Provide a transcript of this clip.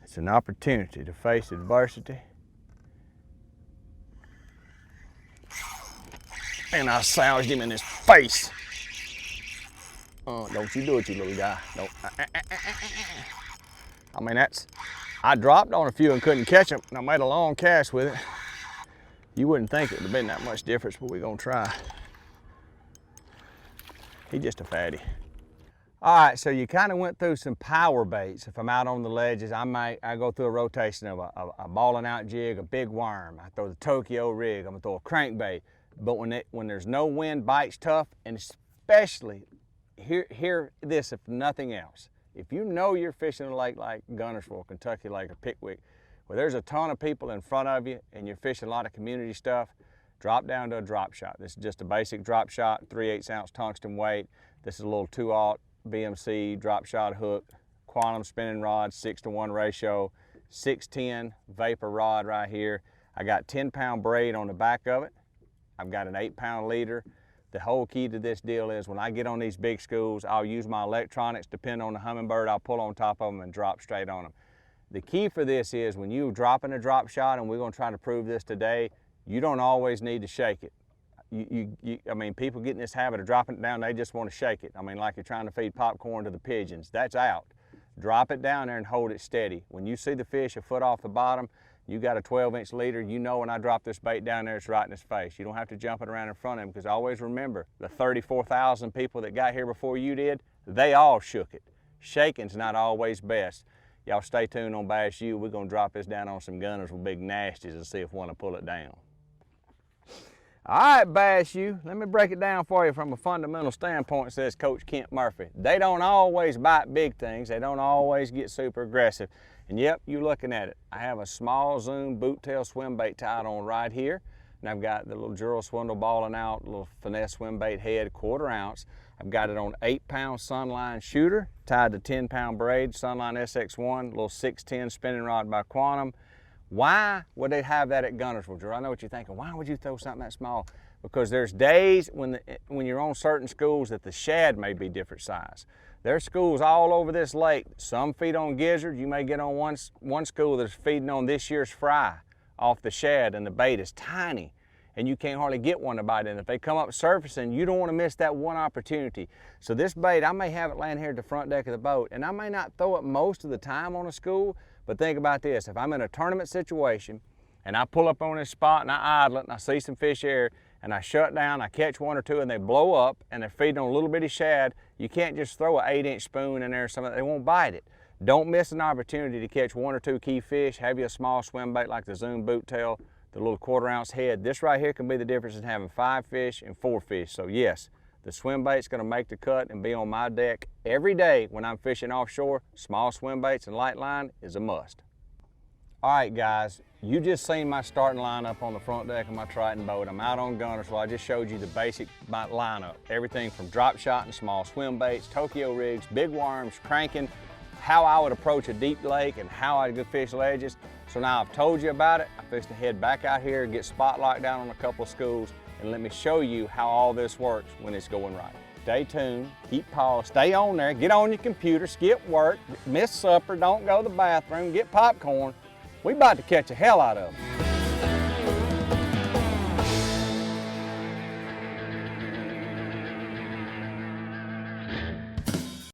It's an opportunity to face adversity. And I soused him in his face. Oh, don't you do it, you little guy. Don't. I mean, I dropped on a few and couldn't catch them, and I made a long cast with it. You wouldn't think it would have been that much difference, but we're gonna try. He's just a fatty. All right, so you kind of went through some power baits. If I'm out on the ledges, I go through a rotation of a balling out jig, a big worm. I throw the Tokyo rig, I'm gonna throw a crankbait. But when there's no wind, bites tough, and especially, hear this if nothing else. If you know you're fishing a lake like Guntersville, Kentucky Lake, or Pickwick, where there's a ton of people in front of you and you're fishing a lot of community stuff, drop down to a drop shot. This is just a basic drop shot, 3/8 ounce tungsten weight. This is a little 2/0 BMC drop shot hook, quantum spinning rod, 6-to-1 ratio, 610 vapor rod right here. I got 10-pound braid on the back of it. I've got an 8-pound leader. The whole key to this deal is when I get on these big schools, I'll use my electronics, depending on the hummingbird, I'll pull on top of them and drop straight on them. The key for this is when you drop in a drop shot, and we're gonna try to prove this today, you don't always need to shake it. I mean, people get in this habit of dropping it down, they just want to shake it. I mean, like you're trying to feed popcorn to the pigeons. That's out. Drop it down there and hold it steady. When you see the fish a foot off the bottom, you got a 12-inch leader, you know when I drop this bait down there, it's right in his face. You don't have to jump it around in front of him, because always remember, the 34,000 people that got here before you did, they all shook it. Shaking's not always best. Y'all stay tuned on Bass U. We're gonna drop this down on some gunners with big nasties and see if one will pull it down. All right, Bass U, let me break it down for you from a fundamental standpoint, says Coach Kent Murphy. They don't always bite big things. They don't always get super aggressive. And yep, you're looking at it. I have a small zoom boot tail swim bait tied on right here. And I've got the little Gerald Swindle balling out, little finesse swim bait head, 1/4 ounce. I've got it on 8-pound Sunline shooter, tied to 10-pound braid, Sunline SX1, little 610 spinning rod by Quantum. Why would they have that at Guntersville, Drew? I know what you're thinking. Why would you throw something that small? Because there's days when you're on certain schools that the shad may be different size. There's schools all over this lake. Some feed on gizzard. You may get on one school that's feeding on this year's fry off the shad, and the bait is tiny, and you can't hardly get one to bite in. If they come up surfacing, you don't want to miss that one opportunity. So this bait, I may have it laying here at the front deck of the boat, and I may not throw it most of the time on a school, but think about this. If I'm in a tournament situation and I pull up on this spot and I idle it and I see some fish here and I shut down, I catch 1 or 2 and they blow up and they're feeding on a little bitty shad, you can't just throw an 8-inch spoon in there or something. They won't bite it. Don't miss an opportunity to catch 1 or 2 key fish. Have you a small swim bait like the Zoom boot tail, the little 1/4 ounce head. This right here can be the difference in having 5 fish and 4 fish. So yes, the swim bait's gonna make the cut and be on my deck every day when I'm fishing offshore. Small swim baits and light line is a must. All right, guys, you just seen my starting lineup on the front deck of my Triton boat. I'm out on Guntersville. I just showed you the basic lineup. Everything from drop shot and small swim baits, Tokyo rigs, big worms, cranking, how I would approach a deep lake and how I'd go fish ledges. So now I've told you about it. I fixed to head back out here, get spot locked down on a couple of schools, and let me show you how all this works when it's going right. Stay tuned, keep paused, stay on there, get on your computer, skip work, miss supper, don't go to the bathroom, get popcorn. We about to catch the hell out of them.